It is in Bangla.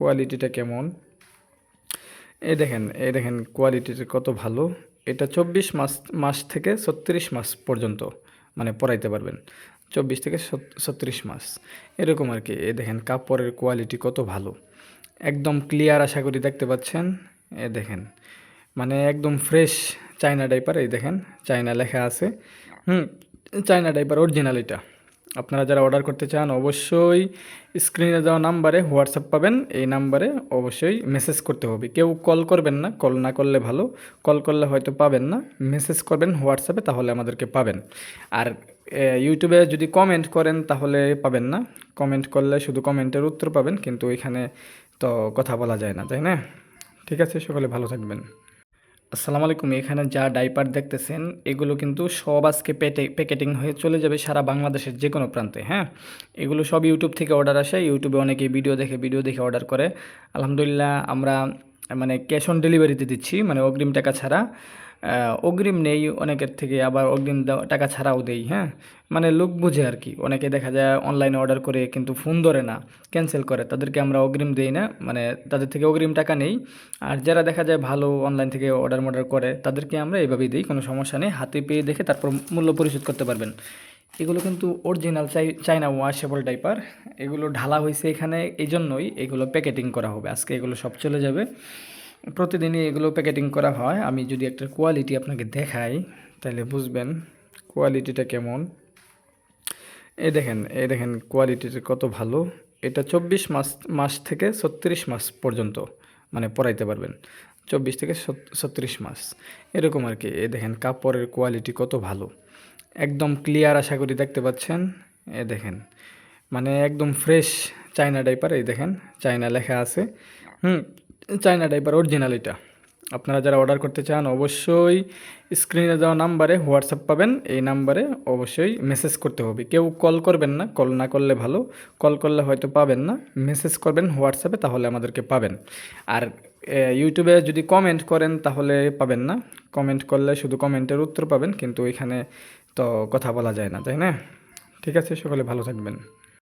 কোয়ালিটিটা কেমন। এই দেখেন কোয়ালিটিটা কত ভালো। এটা 24 মাস মাস থেকে 36 মাস পর্যন্ত মানে পরাইতে পারবেন। 24 থেকে 36 মাস এরকম আর কি। এই দেখেন কাপড়ের কোয়ালিটি কত ভালো, একদম ক্লিয়ার আশা করি দেখতে পাচ্ছেন। এ দেখেন মানে একদম ফ্রেশ চায়না ডাইপার। এই দেখেন চায়না লেখা আছে। হুম, চায়না ডাইপার অরিজিনাল এটা। আপনারা যারা অর্ডার করতে চান অবশ্যই স্ক্রিনে দেওয়া নাম্বারে হোয়াটসঅ্যাপ পাবেন। এই নাম্বারে অবশ্যই মেসেজ করতে হবে, কেউ কল করবেন না, কল না করলে ভালো। কল করলে হয়তো পাবেন না, মেসেজ করবেন হোয়াটসঅ্যাপে, তাহলে আমাদেরকে পাবেন। আর ইউটিউবে যদি কমেন্ট করেন তাহলে পাবেন না। কমেন্ট করলে শুধু কমেন্টের উত্তর পাবেন, কিন্তু এখানে তো কথা বলা যায় না, তাই না? ঠিক আছে, সকলে ভালো থাকবেন। আসসালামু আলাইকুম। এখানে যা ডাইপার দেখতেছেন এগুলো কিন্তু সব আজকে প্যাকেটিং হয়ে চলে যাবে সারা বাংলাদেশের যে কোনো প্রান্তে। হ্যাঁ, এগুলো সব ইউটিউব থেকে অর্ডার আসে। ইউটিউবে অনেকে ভিডিও দেখে অর্ডার করে। আলহামদুলিল্লাহ আমরা মানে ক্যাশ অন ডেলিভারিতে দিচ্ছি, মানে অগ্রিম টাকা ছাড়া। অগ্রিম নেই অনেকের থেকে, আবার অগ্রিম টাকা ছাড়াও দেই। হ্যাঁ, মানে লোক বুঝে আর কি। অনেকে দেখা যায় অনলাইনে অর্ডার করে কিন্তু ফোন ধরে না, ক্যান্সেল করে, তাদেরকে আমরা অগ্রিম দেই না, মানে তাদের থেকে অগ্রিম টাকা নেই। আর যারা দেখা যায় ভালো অনলাইন থেকে অর্ডার করে তাদেরকে আমরা এইভাবেই দিই, কোনো সমস্যা নেই। হাতে পেয়ে দেখে তারপর মূল্য পরিশোধ করতে পারবেন। এগুলো কিন্তু অরিজিনাল চাইনা ওয়াশেবল ডাইপার। এগুলো ঢালা হয়েছে এখানে, এই জন্যই এগুলো প্যাকেটিং করা হবে। আজকে এগুলো সব চলে যাবে। প্রতিদিনই এগুলো প্যাকেটিং করা হয়। আমি যদি একটা কোয়ালিটি আপনাকে দেখাই তাহলে বুঝবেন কোয়ালিটিটা কেমন। এই দেখেন কোয়ালিটিটা কত ভালো। এটা 24 মাস থেকে 36 মাস পর্যন্ত মানে পরাইতে পারবেন। 24 থেকে 36 মাস এরকম আর কি। এই দেখেন কাপড়ের কোয়ালিটি কত ভালো, একদম ক্লিয়ার আশা করি দেখতে পাচ্ছেন। এ দেখেন মানে একদম ফ্রেশ চায়না ডাইপার। এই দেখেন চায়না লেখা আছে। হুম, চায়না ডাইপার অরিজিনাল এটা। আপনারা যারা অর্ডার করতে চান অবশ্যই স্ক্রিনে দেওয়া নাম্বারে হোয়াটসঅ্যাপ পাবেন। এই নাম্বারে অবশ্যই মেসেজ করতে হবে, কেউ কল করবেন না, কল না করলে ভালো। কল করলে হয়তো পাবেন না, মেসেজ করবেন হোয়াটসঅ্যাপে, তাহলে আমাদেরকে পাবেন। আর ইউটিউবে যদি কমেন্ট করেন তাহলে পাবেন না। কমেন্ট করলে শুধু কমেন্টের উত্তর পাবেন, কিন্তু এখানে তো কথা বলা যায় না, তাই না? ঠিক আছে, সকলে ভালো থাকবেন।